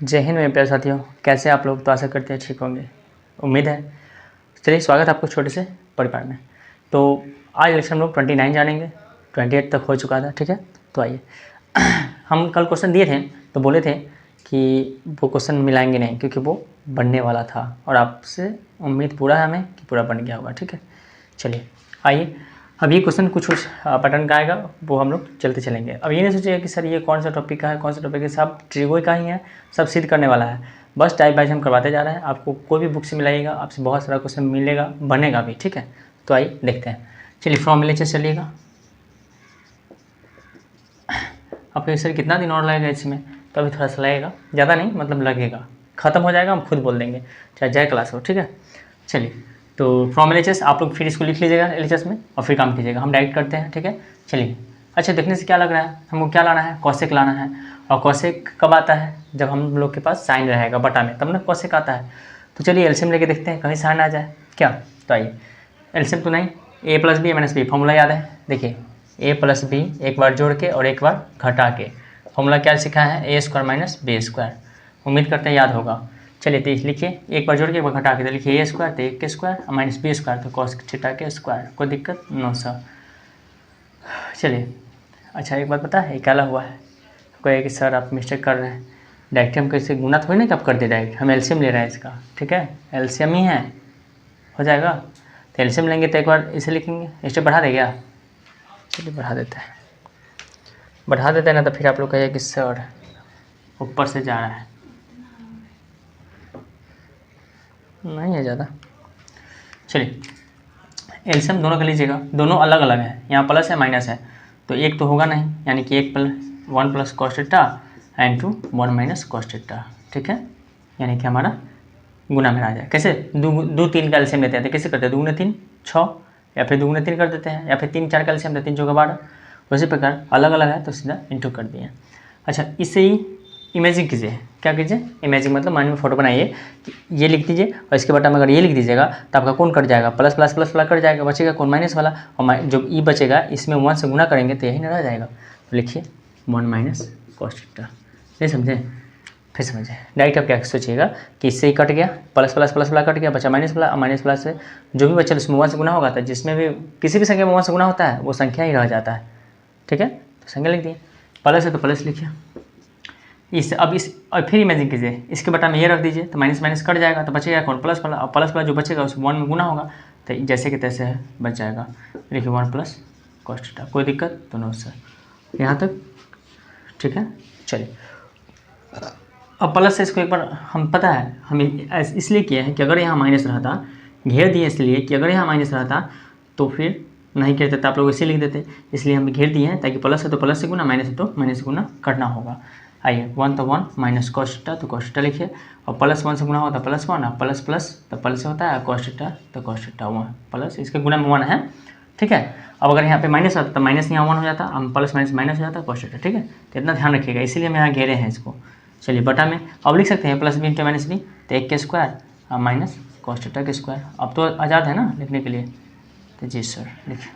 जय हिंद मेरे प्यारे साथियों, कैसे आप लोग। तो आशा करते हैं ठीक होंगे, उम्मीद है। चलिए, स्वागत है आपको छोटे से परिवार में। तो आज लेक्चर हम लोग 29 जानेंगे। 28 तक हो चुका था, ठीक है। तो आइए, हम कल क्वेश्चन दिए थे तो बोले थे कि वो क्वेश्चन मिलाएंगे नहीं क्योंकि वो बनने वाला था और आपसे उम्मीद पूरा है हमें कि पूरा बन गया होगा, ठीक है। चलिए आइए, अब ये क्वेश्चन कुछ पैटर्न का आएगा, वो हम लोग चलते चलेंगे। अब ये नहीं सोचिएगा कि सर ये कौन सा टॉपिक का है, कौन सा टॉपिक है, सब ट्रिगो का ही है, सब सिद्ध करने वाला है। बस टाइप वाइज हम करवाते जा रहे हैं। आपको कोई भी बुक से मिलाइएगा, आपसे बहुत सारा क्वेश्चन मिलेगा, बनेगा भी, ठीक है। तो आइए देखते हैं। चलिए फ्रॉम एलएचएस चलिएगा। अब सर कितना दिन और लगेगा इसमें, तो अभी थोड़ा सा लगेगा, ज़्यादा नहीं, मतलब लगेगा, ख़त्म हो जाएगा, हम खुद बोल देंगे, चाहे जय क्लास हो, ठीक है। चलिए, तो फ्रॉम एलएचएस आप लोग फिर इसको लिख लीजिएगा एलएचएस में और फिर काम कीजिएगा। हम डायरेक्ट करते हैं, ठीक है। चलिए, अच्छा देखने से क्या लग रहा है, हमको क्या लाना है, कॉसेक लाना है। और कॉसेक कब आता है, जब हम लोग के पास साइन रहेगा बटा में, तब ना कॉसेक आता है। तो चलिए एलसीएम लेके देखते हैं, कहीं साइन आ जाए क्या। तो आइए, एलसीएम तो नहीं, A plus B minus B formula याद है। देखिए, ए प्लस बी एक बार जोड़ के और एक बार घटा के, फॉर्मूला क्या सिखा है, ए स्क्वायर माइनस बी स्क्वायर। उम्मीद करते हैं याद होगा। चलिए तो लिखिए, एक बार जोड़ के एक बार घटा के, तो लिखिए ए स्क्वायर तो एक के स्क्वायर माइनस बी स्क्वायर तो कॉस थीटा के स्क्वायर। कोई दिक्कत नो सर। चलिए, अच्छा एक बात पता है क्या हुआ है, कोई कि सर आप मिस्टेक कर रहे हैं, डायरेक्ट हम कैसे गुना थोड़ी ना कब कर दे, डायरेक्ट हम एलसीएम ले रहे हैं इसका, ठीक है। एलसीएम ही है, हो जाएगा। तो एलसीएम लेंगे तो एक बार इसे लिखेंगे, स्टेप बढ़ा दे क्या। चलिए बढ़ा देते हैं, बढ़ा देते हैं ना, तो फिर आप लोग कहिए कि सर ऊपर से जा रहा है, नहीं है ज़्यादा। चलिए, एलसीएम दोनों का लीजिएगा, दोनों अलग अलग है, यहाँ प्लस है माइनस है, तो एक तो होगा नहीं, यानी कि एक plus 1 plus cos theta and 2 1 minus cos theta, ठीक है। यानी कि हमारा गुना में आ जाए। कैसे, दो तीन का एलसीएम लेते हैं तो कैसे करते हैं, 2 गुने 3 6, या फिर 2 गुने 3 कर देते हैं, या फिर 3 4 का एलसीएम, 3 चौका 12। उसी प्रकार अलग अलग है तो सीधा इंटू कर दिए। अच्छा, इससे ही इमेजिंग कीजिए, क्या कीजिए, इमेजिंग मतलब माइंड में फोटो बनाइए, ये लिख दीजिए और इसके बटा में अगर ये लिख दीजिएगा तो आपका कौन कट जाएगा, plus plus plus plus cut जाएगा, बचेगा कौन, माइनस वाला। और जो ई बचेगा इसमें 1 से गुना करेंगे तो यही ना रह जाएगा। तो लिखिए 1 माइनस कॉस थीटा। नहीं समझे, फिर समझे। डायरेक्ट आप क्या सोचिएगा कि इससे ही कट गया, प्लस प्लस प्लस वाला कट गया, बचा माइनस वाला, माइनस प्लस से जो भी बचा उसमें 1 से गुना होगा, तो जिसमें भी किसी भी संख्या में 1 से गुना होता है वो संख्या ही रह जाता है, ठीक है। तो संख्या लिख दिए, प्लस है तो प्लस लिखिए। इस अब इस और फिर इमेजिन कीजिए, इसके बटा में ये रख दीजिए तो माइनस माइनस कट जाएगा, तो बचेगा कौन, प्लस वाला। और प्लस वाला जो बचेगा उस 1 में गुना होगा, तो जैसे कि तैसे है बच जाएगा। देखिए 1 प्लस कॉस थीटा। कोई दिक्कत तो नो सर, यहाँ तक ठीक है। चलिए, अब प्लस से इसको एक बार हम पता है हमें इसलिए किया है कि अगर यहाँ माइनस रहता, घेर दिए इसलिए कि अगर यहाँ माइनस रहता तो फिर नहीं कहते तो आप लोग इसे लिख देते, इसलिए हम घेर दिए हैं ताकि प्लस है तो प्लस से गुना, माइनस है तो माइनस से गुना करना होगा। आइए, 1 तो 1 माइनस कॉस थीटा तो कॉस थीटा लिखिए, और प्लस 1 से गुना होता है प्लस 1, और प्लस प्लस तो प्लस से होता है, कॉस थीटा तो कॉस थीटा 1 प्लस इसके गुना में 1 है, ठीक है। अब अगर यहाँ पे माइनस आता तो माइनस यहाँ 1 हो जाता, हम प्लस माइनस माइनस हो जाता कॉस थीटा, ठीक है। तो इतना ध्यान रखिएगा, इसीलिए हम यहाँ घेरे हैं इसको। चलिए, बटा में अब लिख सकते हैं plus B into minus B, तो 1 के स्क्वायर और माइनस कॉस थीटा के स्क्वायर। अब तो आज़ाद है ना लिखने के लिए, तो जी सर लिखिए,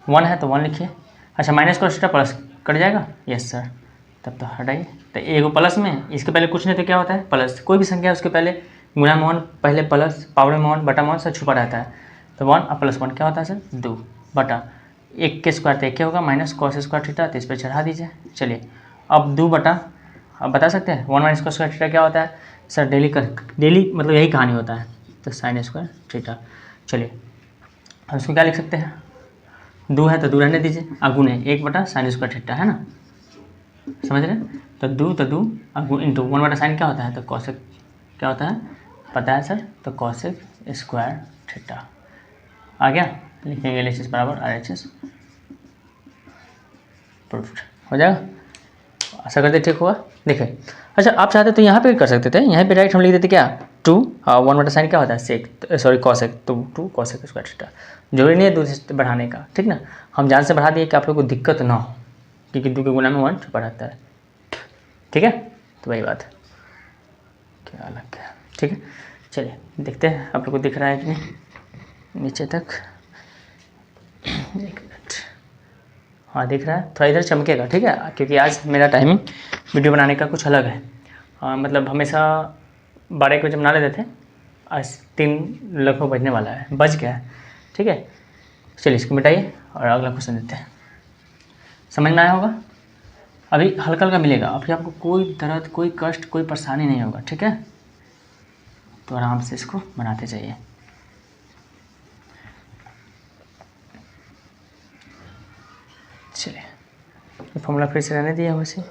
1 है तो 1 लिखिए। अच्छा, minus cos theta plus cut जाएगा, यस सर, तब तो हटाइए। तो एगो प्लस में, इसके पहले कुछ नहीं तो क्या होता है प्लस, कोई भी संख्या उसके पहले गुना में 1, पहले प्लस, पावर में 1 बटा में 1 सब छुपा रहता है। तो 1 और प्लस 1 क्या होता है सर, 2 बटा 1 के स्क्वायर तो 1 क्या होगा, माइनस कॉस स्क्वायर थीटा, तो इस पर चढ़ा दीजिए। चलिए, अब 2 बटा, अब बता सकते हैं 1 माइनस कॉस स्क्वायर थीटा क्या होता है सर, डेली मतलब यही कहानी होता है, तो साइन स्क्वायर थीटा। चलिए, अब इसको क्या लिख सकते हैं, 2 है तो 2 रहने दीजिए, अगुण है 1 बटा साइन स्क्वायर थीटा, है ना, समझ रहे हैं। तो 2 अगुण इंटू 1 बटा साइन क्या होता है, तो कॉसेक क्या होता है पता है सर, तो कॉसेक स्क्वायर थीटा आ गया। लिखेंगे एल एच एस बराबर आर एच एस, प्रूफ्ड हो जाएगा। आशा करते ठीक हुआ। देखिए, अच्छा आप चाहते तो यहाँ पे कर सकते थे, यहाँ पे डायरेक्ट हम लिख देते क्या, 2 1 बटा साइन क्या होता है सेक, सॉरी कॉसेक, तो 2 कॉसेक स्क्वायर थीटा। जरूरी नहीं है 2 से बढ़ाने का, ठीक ना, हम जान से बढ़ा दिए कि आप लोग को दिक्कत ना हो, क्योंकि 2 के गुना में 1 छुपा रहता है, ठीक है। तो वही बात है, क्या अलग है, ठीक है। चलिए देखते हैं आप लोग को दिख रहा है कि नहीं नीचे तक, एक मिनट, हाँ दिख रहा है, थोड़ा इधर चमकेगा, ठीक है, क्योंकि आज मेरा टाइमिंग वीडियो बनाने का कुछ अलग है। मतलब हमेशा 12 बजे बना लेते थे, आज 3 लगभग बजने वाला है, बज गया है। ठीक है, चलिए इसको मिटाइए और अगला क्वेश्चन देते हैं। समझ में आया होगा, अभी हल्का हल्का मिलेगा, अभी आपको कोई दर्द, कोई कष्ट, कोई परेशानी नहीं होगा। ठीक है, तो आराम से इसको बनाते जाइए। चलिए ये फॉर्मूला फिर से रहने दिया वैसे,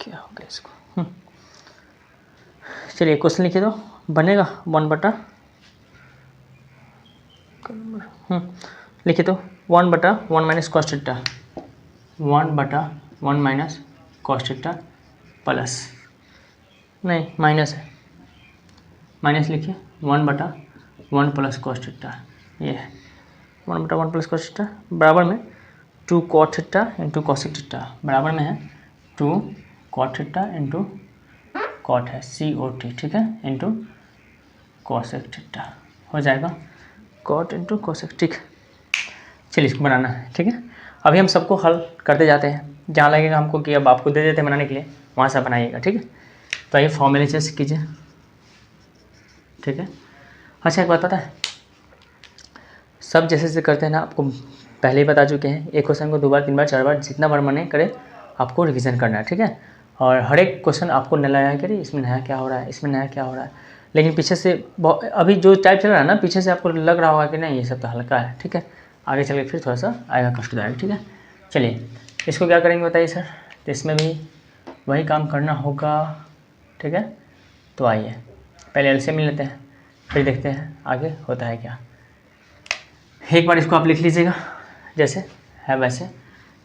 क्या हो गया इसको। चलिए क्वेश्चन लिखिए तो बनेगा 1/, लिखिए तो 1/1 minus cos theta, 1/1 minus cos theta plus, नहीं माइनस है, माइनस लिखिए 1/1 प्लस कॉस थीटा, ये है 1/1 प्लस कॉस थीटा बराबर में 2 cot theta into cosec theta, बराबर में है 2 कॉट थीटा इंटू कॉट है COT, ठीक है, इंटू कॉसेक थीटा हो जाएगा कॉट इंटू कॉसेक। ठीक, चलिए इसको बनाना है। ठीक है, अभी हम सबको हल करते जाते हैं, जहाँ लगेगा हमको कि अब आपको दे देते हैं बनाने के लिए, वहाँ से बनाइएगा। ठीक है, तो आइए फॉर्मूले से कीजिए। ठीक है, अच्छा एक बात पता है, सब जैसे जैसे करते हैं ना, आपको पहले ही बता चुके हैं, एक क्वेश्चन को 2 बार 3 बार 4 बार जितना बार मन करे आपको रिवीजन करना है। ठीक है, और हर एक क्वेश्चन आपको नया है कि इसमें नया क्या हो रहा है, इसमें नया क्या हो रहा है, लेकिन पीछे से अभी जो टाइप चल रहा है ना, पीछे से आपको लग रहा होगा कि नहीं ये सब तो हल्का है। ठीक है, आगे चल के फिर थोड़ा सा आएगा कष्टदायक। ठीक है, चलिए इसको क्या करेंगे बताइए सर, तो इसमें भी वही काम करना होगा। ठीक है, तो आइए पहले एलसीएम मिल लेते हैं, फिर देखते हैं आगे होता है क्या। एक बार इसको आप लिख लीजिएगा जैसे है वैसे।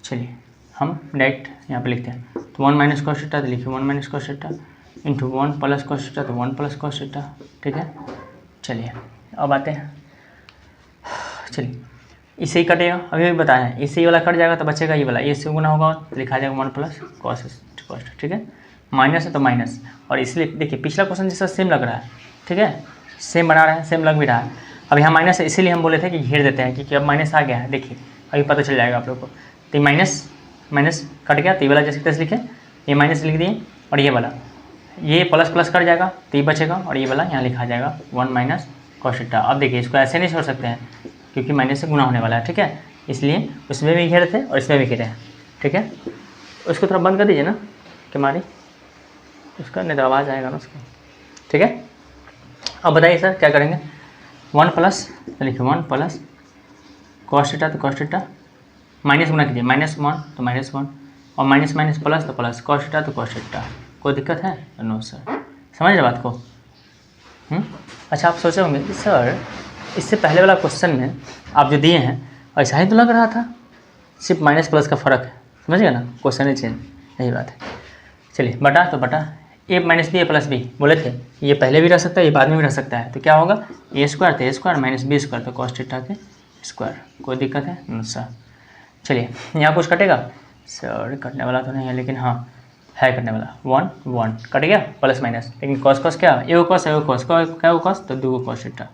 चलिए हम डायरेक्ट यहाँ पे लिखते हैं, तो 1 माइनस कॉस थीटा, तो लिखिए 1 minus cos theta into 1 plus cos theta, तो 1 प्लस कॉस थीटा। ठीक है, चलिए अब आते हैं, चलिए इसे ही कटेगा, अभी भी बताया है, इससे ये वाला कट जाएगा तो बचेगा ये वाला, ये से गुना होगा तो लिखा जाएगा 1 प्लस कॉस। ठीक है, माइनस है तो माइनस, और इसलिए देखिए पिछला क्वेश्चन जैसा सेम लग रहा है। ठीक है, सेम बना रहे हैं, सेम लग भी रहा है। अब यहाँ माइनस है, इसीलिए हम बोले थे कि घेर देते हैं, क्योंकि अब माइनस आ गया है। देखिए अभी पता चल जाएगा आप लोग को, तो माइनस माइनस कट गया, तो ये वाला जैसे तैसे लिखे, ये माइनस लिख दिए, और ये वाला ये प्लस प्लस कट जाएगा तो ये बचेगा, और ये वाला यहाँ लिखा जाएगा 1 माइनस कॉस थीटा। अब देखिए इसको ऐसे नहीं छोड़ सकते हैं, क्योंकि माइनस से गुना होने वाला है। ठीक है, इसलिए उसमें भी घेरे थे और इसमें भी घेरे हैं। ठीक है, उसको थोड़ा बंद कर दीजिए ना कि मारी उसका, नहीं तो आवाज़ आएगा ना उसका। ठीक है, अब बताइए सर क्या करेंगे, 1 प्लस, लिखिए 1 प्लस कॉस थीटा, तो कॉस थीटा माइनस गुना कीजिए, -1 तो -1, और माइनस माइनस प्लस तो प्लस, कॉस थीटा तो कॉस थीटा। कोई दिक्कत है? नो सर, समझ रहे बात को? अच्छा आप सोचे होंगे कि सर इससे पहले वाला क्वेश्चन में आप जो दिए हैं ऐसा ही तो लग रहा था, सिर्फ माइनस प्लस का फ़र्क है, समझ गए ना, क्वेश्चन ही चेंज, यही बात है। चलिए बटा तो बटा, ए माइनस बी ए प्लस बी बोले थे, ये पहले भी रह सकता है, ये बाद में भी रह सकता है, तो क्या होगा ए स्क्वायर तो a square minus b square, तो कॉस थीटा के स्क्वायर। कोई दिक्कत है? No sir. चलिए यहाँ कुछ कटेगा सर, कटने वाला तो नहीं है, लेकिन हाँ है कटने वाला, 1 1 कट गया, प्लस माइनस, लेकिन कॉस कॉस क्या, एगो कॉस एगो कॉस, क्या वो कॉस, तो 2 कॉस थीटा,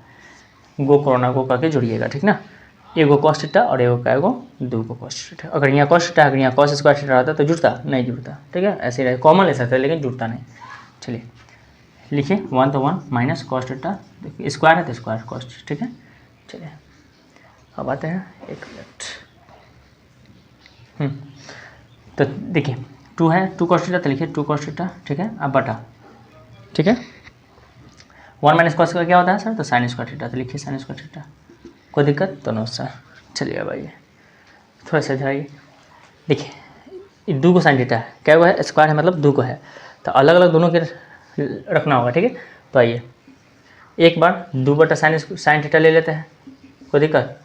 गो कोरोना को करके जुड़िएगा। ठीक ना, एगो कॉस थीटा और एगो का एगो 2 कॉस थीटा। अगर यहाँ कॉस थीटा, अगर यहाँ कॉस स्क्वायर थीटा रहता तो जुड़ता नहीं, जुड़ता। ठीक है, ऐसे ही कॉमन ले सकते हैं लेकिन जुड़ता नहीं। चलिए लिखिए 1 तो 1 माइनस कॉस थीटा, स्क्वायर है तो स्क्वायर कॉस। ठीक है, चलिए अब आते हैं, एक मिनट। तो देखिए 2 है, 2 कॉस थीटा, तो लिखिए 2 कॉस थीटा। ठीक है, अब बटा, ठीक है 1 माइनस कॉस का क्या होता है सर, तो साइन स्क्वायर थीटा, तो लिखिए साइन स्क्वायर थीटा। कोई दिक्कत तो नो सर। चलिए अब आइए थोड़ा सा जाइए, देखिए ये 2 को साइन थीटा है, क्या हुआ है, स्क्वायर है मतलब 2 को है, तो अलग अलग दोनों के रखना होगा। ठीक है, तो आइए एक बार 2 बटा साइन थीटा ले लेते हैं, कोई दिक्कत,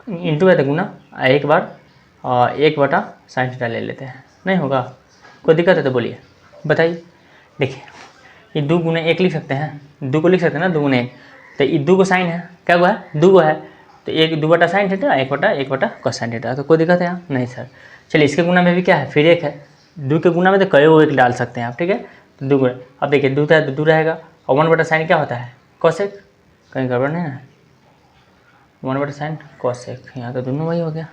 इंटू है तो गुना, एक बार 1 बटा साइन थीटा ले लेते हैं, नहीं होगा? कोई दिक्कत है तो बोलिए, बताइए। देखिए ये 2 गुने 1 लिख सकते हैं, 2 को लिख सकते हैं ना, 2 गुने 1, तो ये 2 को साइन है, क्या हुआ है 2 को है, तो 2 बटा साइन थीटा 1 बटा कॉस साइन थीटा, तो कोई दिक्कत है यहाँ? नहीं सर। चलिए इसके गुना में भी क्या है, फिर 1 है, 2 के गुना में तो कई 1 डाल सकते हैं आप। ठीक है, तो 2 गुना, अब देखिए 2 था तो 2 रहेगा, और 1 बटा साइन क्या होता है, कॉसेक, कहीं गड़बड़ नहीं ना, 1 बटा साइन कॉसेक, यहाँ तो दोनों वही हो गया।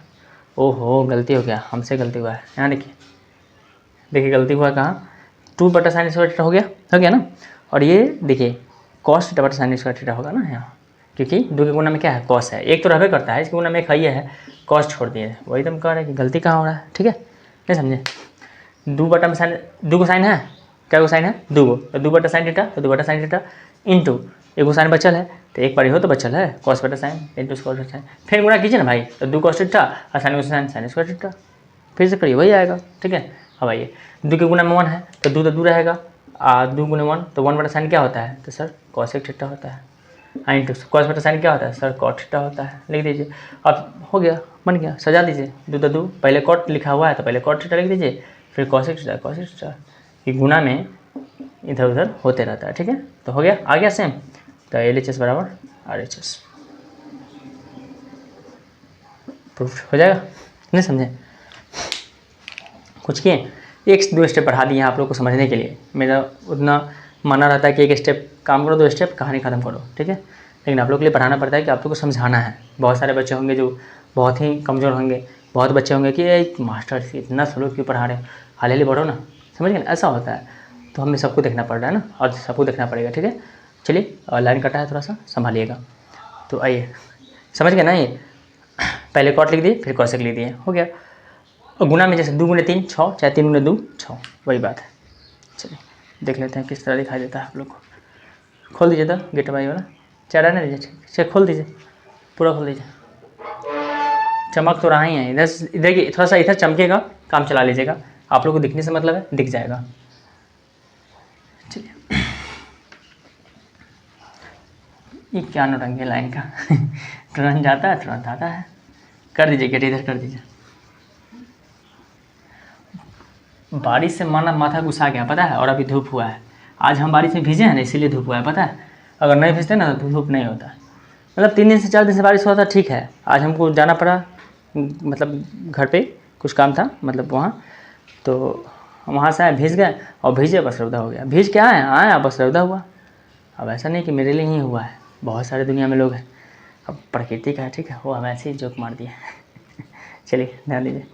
ओहो गलती हो गया, हमसे गलती हुआ है, यहाँ देखिए, देखिए गलती हुआ कहाँ, 2/sin² हो गया ना। और ये देखिए cos थीटा बटा sin² होगा ना यहाँ, क्योंकि 2 के गुना में क्या है cos है, एक तो रहबे करता है, इसके गुना में एक है cos छोड़ दिए, वही तो हम कह रहे हैं कि गलती कहाँ हो रहा है। ठीक है, नहीं समझे। 2 को साइन है, क्या को साइन है 2 को, तो 2/sin थीटा, तो 2/sin थीटा इंटू एक को साइन बचल है, तो एक बार हो तो बचल है cos बटा साइन इंटू cos बटा साइन, फिर गुना कीजिए ना भाई, तो 2 cos थीटा और sin² थीटा, फिर से करिए वही आएगा। ठीक है, अब आइए 2 के गुना में 1 है, तो 2 तो 2 रहेगा, 2 गुना 1 तो 1/sin क्या होता है, तो सर cos थीटा होता है, इंटू cos बटा साइन क्या होता है सर cot थीटा होता है, लिख दीजिए। अब हो गया, बन गया, सजा दीजिए। 2 तो 2, पहले cot लिखा हुआ है तो पहले cot थीटा लिख दीजिए, फिर cos थीटा, ये गुना में इधर उधर होते रहता है। ठीक है, तो हो गया, आ गया सेम, तो LHS बराबर RHS प्रूफ हो जाएगा। नहीं समझे, कुछ किए, 1-2 स्टेप बढ़ा दिए आप लोग को समझने के लिए, मेरा उतना माना रहता है कि 1 स्टेप काम करो, 2 स्टेप कहानी ख़त्म करो। ठीक है, लेकिन आप लोग के लिए पढ़ाना पड़ता है कि आप लोग को समझाना है। बहुत सारे बच्चे होंगे जो बहुत ही कमज़ोर होंगे, बहुत बच्चे होंगे कि मास्टर से इतना स्लो क्यों पढ़ा रहे, हाल बढ़ो ना, समझ गए ना, ऐसा होता है। तो हमें सबको देखना पड़ रहा है ना, और सबको देखना पड़ेगा। ठीक है, चलिए, लाइन कटा है, थोड़ा सा संभालिएगा। तो आइए, समझ गए ना, ये पहले कॉट लिख दिए, फिर कौशिक लिख दिए, हो गया। और गुना में जैसे 2 गुने 3 6, चाहे 3 गुने 2 6, वही बात है। चलिए देख लेते हैं किस तरह दिखाई देता है आप लोग को। खोल दीजिए तो गेट भाई वाला, चाह रहने दीजिए, चेक खोल दीजिए, पूरा खोल दीजिए। चमक तो रहा ही है, इधर की थोड़ा सा इधर चमकेगा, काम चला लीजिएगा, आप लोग को दिखने से मतलब है, दिख जाएगा। चलिए, ये क्या नौटंकी लाइन का तुरंत जाता है तुरंत आता है, कर दीजिए गेट इधर कर दीजिए। बारिश से माना माथा घुसा गया पता है, और अभी धूप हुआ है। आज हम बारिश में भीजे हैं ना, इसीलिए धूप हुआ है पता है, अगर नहीं भीजते ना तो धूप नहीं होता। मतलब 3 दिन से 4 दिन से बारिश हुआ था, ठीक है। आज हमको जाना पड़ा, मतलब घर पे कुछ काम था, मतलब वहाँ, तो वहाँ से आए, भीज गए और भीजे बस रौदा हो गया। भीज के आए बस रौदा हुआ। अब ऐसा नहीं कि मेरे लिए ही हुआ है, बहुत सारे दुनिया में लोग हैं। अब प्रकृति का है, ठीक है, वो हमें ऐसे ही जोक मार दिया चलिए ध्यान दीजिए,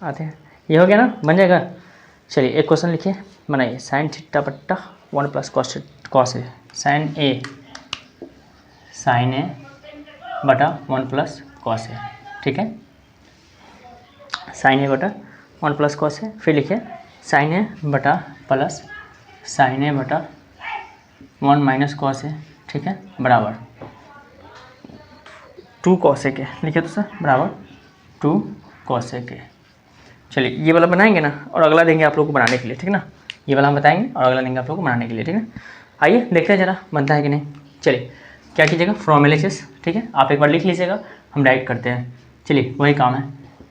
आते हैं। ये हो गया ना, बन जाएगा। चलिए एक क्वेश्चन लिखिए, बनाइए। साइन थीटा बट्टा 1 प्लस कॉस ए, साइन ए बटा 1 प्लस कॉस ए, ठीक है। साइन ए बटा 1 प्लस कॉस ए, फिर लिखिए साइन ए बटा प्लस साइन ए बटा 1 माइनस कॉस ए, ठीक है, बराबर 2 कॉस ए के, लिखिए तो सर बराबर 2 कॉस ए के। चलिए ये वाला बनाएंगे ना, और अगला देंगे आप लोग को बनाने के लिए, ठीक है ना। ये वाला हम बताएंगे और अगला देंगे आप लोग को बनाने के लिए, ठीक है। आइए देखते हैं जरा बनता है कि नहीं। चलिए क्या कीजिएगा, फ्रॉम LHS, ठीक है, आप एक बार लिख लीजिएगा, हम डायरेक्ट करते हैं। चलिए वही काम है,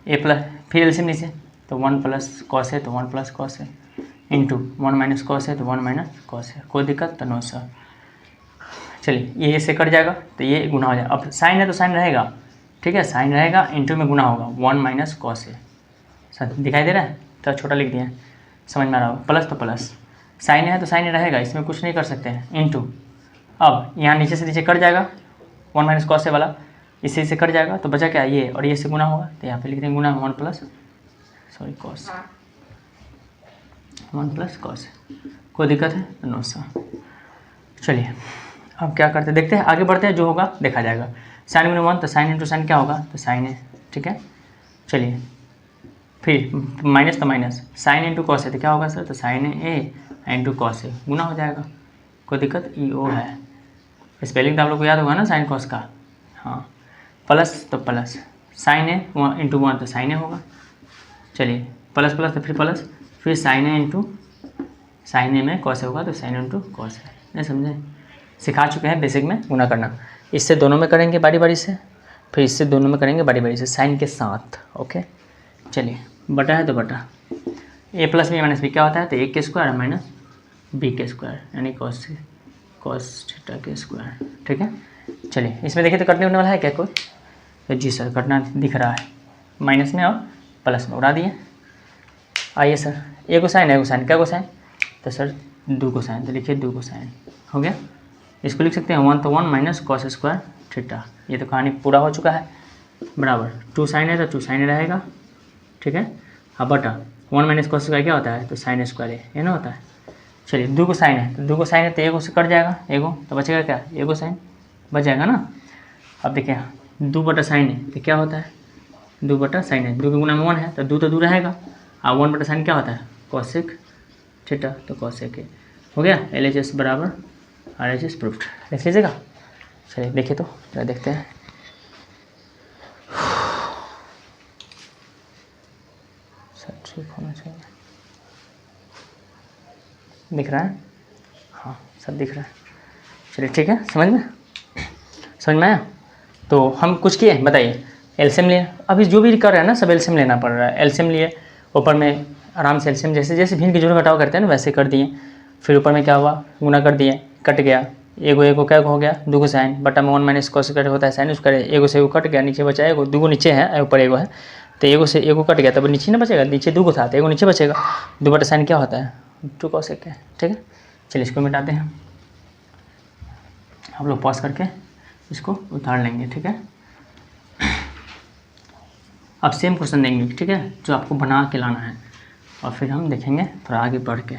ए प्लस फिर एलसीएम लीजिए, तो 1 प्लस कॉस है तो 1 प्लस कॉस है, इंटू 1 माइनस कॉस है तो 1 माइनस कॉस है, कोई दिक्कत तो नो सर। चलिए ये से कट जाएगा तो ये गुना हो जाएगा। अब साइन है तो साइन रहेगा, ठीक है, साइन रहेगा, इंटू में गुना होगा 1 माइनस कॉस है। सर दिखाई दे रहा है, तो छोटा लिख दिया, समझ में आ रहा हो। प्लस तो प्लस, साइन है तो साइन रहेगा, इसमें कुछ नहीं कर सकते हैं, इंटू। अब यहाँ नीचे से नीचे कट जाएगा 1 माइनस कॉस वाला, इसी से कट जाएगा तो बचा क्या, ये और ये से गुना होगा, तो यहाँ पे लिख देंगे गुना 1 प्लस कॉस, 1 प्लस कॉस। कोई दिक्कत है नो सर। चलिए अब क्या करते हैं, देखते हैं, आगे बढ़ते हैं, जो होगा देखा जाएगा। साइन गुना 1 तो साइन इंटू साइन क्या होगा, तो साइन है, ठीक है। चलिए फिर माइनस तो माइनस, साइन इंटू कॉस है तो क्या होगा सर, तो साइन ए इंटू कॉस है, गुना हो जाएगा, कोई दिक्कत, ई ओ है। स्पेलिंग तो आप लोग को याद होगा ना साइन कॉस का, हाँ। प्लस तो प्लस, साइन ए इंटू 1 तो साइन ए होगा, चलिए प्लस प्लस तो फिर प्लस, फिर साइन ए इंटू साइन ए में कॉस होगा तो साइन इंटू कॉस है। नहीं समझे, सिखा चुके हैं बेसिक में गुना करना। इससे दोनों में करेंगे बारी बारी से, फिर इससे दोनों में करेंगे बारी बारी से, साइन के साथ, ओके। चलिए बटा है तो बटा, ए प्लस बी माइनस बी क्या होता है, तो ए के स्क्वायर माइनस बी के स्क्वायर, यानी कॉस थीटा के स्क्वायर, ठीक है। चलिए इसमें देखिए तो कटने होने वाला है क्या कोई, तो जी सर कटना दिख रहा है, माइनस में और प्लस में उड़ा दिए। आइए सर, ए को साइन क्या को साइन, तो सर 2 को साइन, तो लिखिए 2 को साइन, हो गया। इसको लिख सकते हैं 1 तो 1 माइनस कॉस स्क्वायर थीटा, ये तो कहानी पूरा हो चुका है, बराबर 2 साइन है तो 2 साइन रहेगा, ठीक है। अब बटा 1 माइनस कॉस स्क्वायर क्या होता है, तो साइन स्क्वायर ये ना होता है। चलिए 2 को साइन है, तो 2 को साइन है तो एगो से कट जाएगा, एगो तो बचेगा क्या, एगो साइन बच जाएगा ना। अब देखिए 2 बटा साइन है तो क्या होता है, 2 बटा साइन है, 2 के गुना में 1 है तो 2 तो 2 रहेगा, और 1 बटा साइन क्या होता है, कॉसेक थीटा, तो कॉसेक हो गया। LHS बराबर RHS प्रूफ्ड, लिख लीजिएगा। चलिए देखिए तो जरा देखते हैं। सब ठीक होना चाहिए, दिख रहा है, हाँ सब दिख रहा है। चलिए ठीक है, समझ में आया। तो हम कुछ किए बताइए, एलसीएम लिए, अभी जो भी कर रहे हैं ना सब एलसीएम लेना पड़ रहा है। एलसीएम लिए, ऊपर में आराम से एलसीएम जैसे जैसे भिन्न के जोड़ घटाव करते हैं ना वैसे कर दिए। फिर ऊपर में क्या हुआ, गुना कर दिए, कट गया, एगो क्या हो गया, 2 को साइन बटा में 1 माइनस कॉस स्क्वायर होता है साइन स्क्वायर, एगो से एगो कट गया, नीचे बचा एगो, 2 नीचे है ऊपर एगो है, तो एगो से एगो कट गया तब नीचे ना बचेगा, नीचे 2 था तो एगो नीचे बचेगा, 2 बटा साइन क्या होता है, 2 कॉसेक है। ठीक है, चलिए इसको मिटाते हैं, हम लोग पॉज करके इसको उतार लेंगे। ठीक है, अब सेम क्वेश्चन देंगे, ठीक है, जो आपको बना के लाना है, और फिर हम देखेंगे थोड़ा आगे बढ़ के।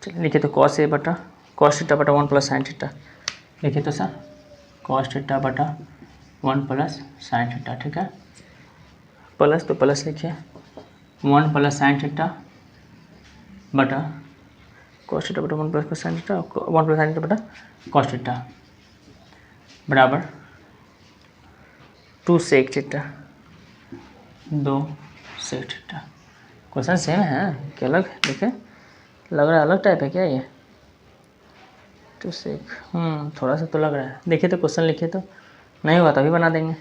चलिए लिखिए तो कॉस थीटा बटा 1 प्लस साइन थीटा, लिखिए तो सर कॉस थीटा बटा 1 प्लस साइन थीटा। ठीक है, प्लस तो प्लस लिखिए 1 प्लस साइन थीटा बटा कॉस थीटा बटा 1 plus sine theta, 1 plus sine theta बटा कॉस थीटा बराबर 2 sec theta, 2 sec theta. Question same है क्या, अलग देखिए लग रहा है अलग टाइप है क्या ये, 2 सेक, थोड़ा सा तो लग रहा है। देखिए तो क्वेश्चन लिखिए तो, नहीं हुआ तो अभी बना देंगे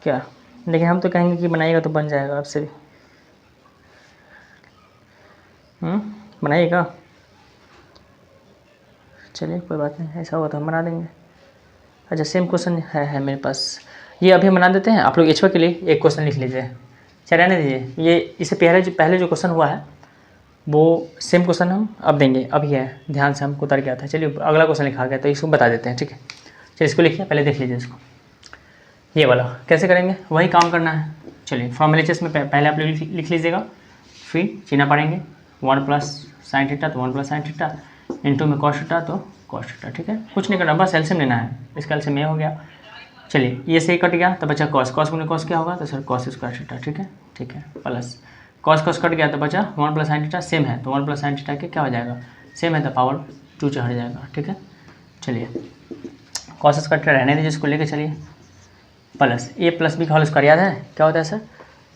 क्या, लेकिन हम तो कहेंगे कि बनाइएगा तो बन जाएगा आपसे भी। बनाइएगा, चलिए कोई बात नहीं, ऐसा होगा तो हम बना देंगे। अच्छा सेम क्वेश्चन है मेरे पास, ये अभी बना देते हैं। आप लोग एचवा के लिए एक क्वेश्चन लिख लीजिए, चलिए रहने दीजिए, ये इससे पहले जो क्वेश्चन हुआ है वो सेम क्वेश्चन हम अब देंगे, अभी है ध्यान से हमको उतर गया था। चलिए अगला क्वेश्चन लिखा गया तो इसको बता देते हैं। ठीक है, चलिए इसको लिखिए, पहले देख लीजिए इसको, ये वाला कैसे करेंगे वही काम करना है। चलिए फॉर्मूलेचेस में पहले आप लोग लिख लीजिएगा, फिर चिन्ह पढ़ेंगे 1 प्लस साइन थीटा तो 1 प्लस साइन थीटा, इंटू में कॉस थीटा तो कॉस थीटा। ठीक है, कुछ नहीं करना, बस एलसीएम लेना है, इसका एलसीएम ये हो गया। चलिए ये से कट गया तो बचा कॉस गुने कॉस क्या होगा, तो सर कॉस स्क्वायर थीटा। ठीक है प्लस कॉस कट गया तो बचा 1 प्लस साइन थीटा, सेम है तो 1 प्लस साइन थीटा के क्या हो जाएगा, सेम है तो पावर 2 से हट जाएगा। ठीक है, चलिए कॉस स्क्वायर थीटा रहने दीजिए, इसको लेके चलिए, प्लस ए प्लस बी का होल स्क्वायर याद है क्या होता है सर,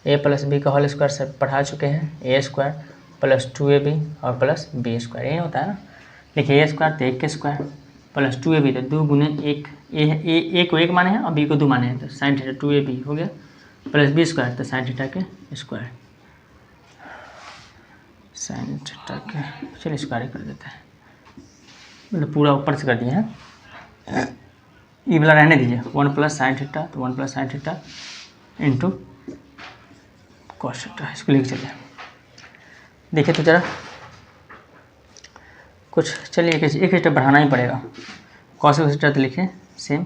ए प्लस बी का होल स्क्वायर सर पढ़ा चुके हैं, ए स्क्वायर प्लस 2ab और प्लस बी स्क्वायर, यही होता है ना। देखिए ए स्क्वायर तो 1 के स्क्वायर प्लस 2ab तो 2 गुने 1, ए को 1 माने हैं और बी को 2 माने हैं, तो साइन थीटा 2ab हो गया, प्लस बी स्क्वायर तो साइन थीटा के स्क्वायर, साइन थीटा के, चलिए स्क्वायर कर देते हैं, मतलब पूरा ऊपर से कर दिए हैं। ये वाला रहने दीजिए 1 प्लस साइन थीटा तो 1 plus sine theta into cos theta, इसको लेके चलिए। देखिए तो जरा कुछ, चलिए एक स्टेप बढ़ाना ही पड़ेगा। कॉस थीटा तो लिखिए सेम,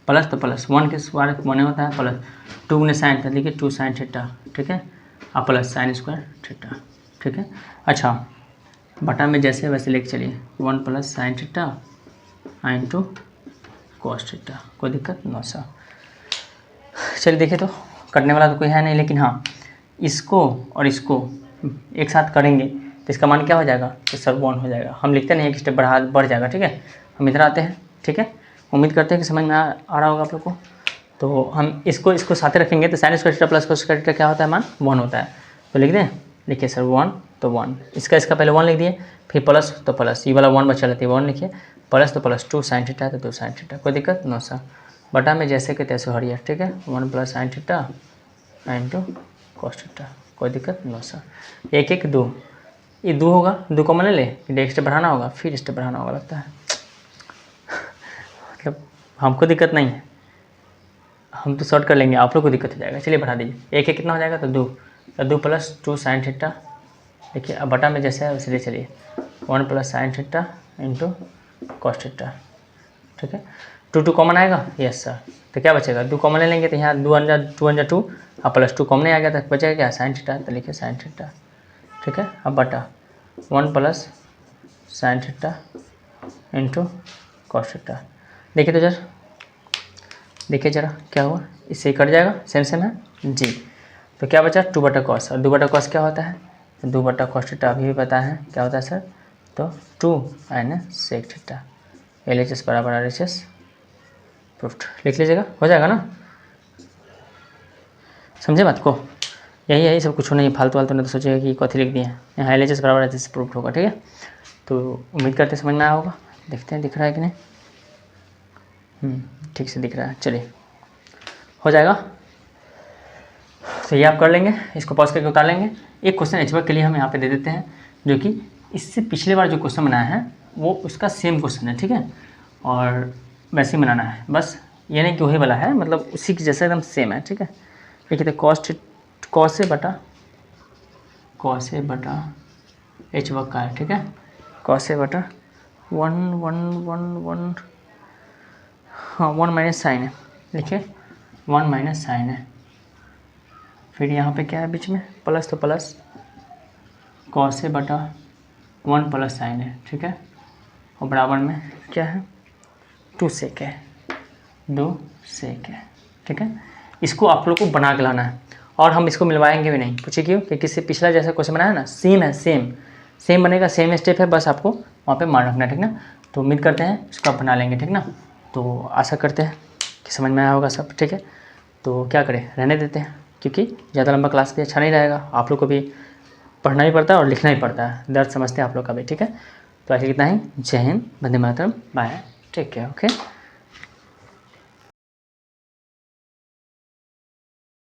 प्लस तो प्लस 1 के स्क्वायर 1 होता है, प्लस 2 गुने साइन था, लिखिए 2 साइन थीटा। ठीक है, और प्लस साइन स्क्वायर थीटा। ठीक है, अच्छा बटा में जैसे वैसे लेके चलिए 1 plus sine theta into cos theta, कोई दिक्कत ना सा। चलिए देखिए तो कटने वाला तो कोई है नहीं, लेकिन हाँ इसको और इसको एक साथ करेंगे तो इसका मान क्या हो जाएगा, तो सर 1 हो जाएगा। हम लिखते नहीं, एक स्टेप बढ़ जाएगा। ठीक है, हम इधर आते हैं। ठीक है, उम्मीद करते हैं कि समझ में आ रहा होगा आप लोग को। तो हम इसको साथ रखेंगे तो sine square theta plus cos square theta क्या होता है, मान 1 होता है। तो लिख दें, लिखिए सर 1 तो 1, इसका पहले 1 लिख दिए, फिर प्लस तो प्लस, ये वाला 1 बचा लेते हैं 1 लिखिए, प्लस तो प्लस 2 साइन थीटा तो 2 साइन थीटा, कोई दिक्कत नो सर। बटा में जैसे के तैसे हरिया। ठीक है, 1 plus sine theta into cos theta, कोई दिक्कत नो सर। 1 1 2, ये 2 होगा, 2 कॉमन ले, एक स्टेप बढ़ाना होगा, फिर स्टेप बढ़ाना होगा लगता है। मतलब हमको दिक्कत नहीं है, हम तो शॉर्ट कर लेंगे, आप लोग को दिक्कत हो जाएगा। चलिए बढ़ा दीजिए, 1 1 कितना हो जाएगा, तो 2, तो 2 प्लस 2 साइन थीटा। देखिए अब बटा में जैसे है वैसे ले चलिए, 1 plus sine theta into cos theta. ठीक है, 2 कॉमन आएगा, यस सर। तो क्या बचेगा, 2 कॉमन ले लेंगे तो यहाँ 2 × 2 और प्लस 2 कॉमन आ गया तो बचेगा क्या, साइन थीटा। तो लिखिए साइन थीटा, ठीक है। अब बटा 1 plus sine theta into cos theta. देखिए तो जरा, देखिए जरा क्या हुआ, इससे कट जाएगा, सेम सेम है जी। तो क्या बचा 2 बटा कॉस, और 2 बटा कॉस क्या होता है, तो 2 बटा कॉस थीटा अभी भी पता है क्या होता है सर, तो 2 सेक थीटा। LHS बराबर RHS प्रूफ्ड। लिख लीजिएगा, हो जाएगा ना, समझे बात को। यही सब कुछ नहीं, फालतू वालतू ने तो सोचेगा कि कथी लिख दिए हैं। यहाँ LHS बराबर RHS प्रूफ्ड होगा, ठीक है। तो उम्मीद करते समझ में आया होगा, देखते हैं दिख रहा है कि नहीं। ठीक से दिख रहा है, चलिए हो जाएगा। तो ये आप कर लेंगे, इसको पॉज करके उतार लेंगे। एक क्वेश्चन एचवर्क के लिए हम यहाँ पे दे देते हैं, जो कि इससे पिछले बार जो क्वेश्चन बनाया है वो उसका सेम क्वेश्चन है, ठीक है। और वैसे ही बनाना है, बस ये नहीं कि वही वाला है, मतलब उसी की जैसा एकदम सेम है, ठीक है। देखिए तो कॉस ए बटा एच वर्क का है, ठीक है। कॉस ए बटा 1 हाँ 1 माइनस साइन है, लिखिए 1 माइनस साइन है। फिर यहाँ पे क्या है बीच में, प्लस, तो प्लस कॉस ए बटा 1 प्लस साइन है, ठीक है। और बराबर में क्या है, 2 सेक है, ठीक है। इसको आप लोग को बना के लाना है, और हम इसको मिलवाएंगे भी नहीं, पूछिए क्यों, क्योंकि इससे पिछला जैसा क्वेश्चन बनाया ना, सेम है, सेम बनेगा, सेम स्टेप है, बस आपको वहाँ पे मान रखना है, ठीक ना। तो उम्मीद करते हैं इसको आप बना लेंगे, ठीक ना। तो आशा करते हैं कि समझ में आया होगा सब, ठीक है। तो क्या करें, रहने देते हैं, क्योंकि ज़्यादा लंबा क्लास भी अच्छा नहीं रहेगा, आप लोग को भी पढ़ना ही पड़ता है और लिखना ही पड़ता है, दर्द समझते हैं आप लोग का भी, ठीक है। तो ऐसे कितना ही, जय Hind, Vande Mataram, bye, take care, okay.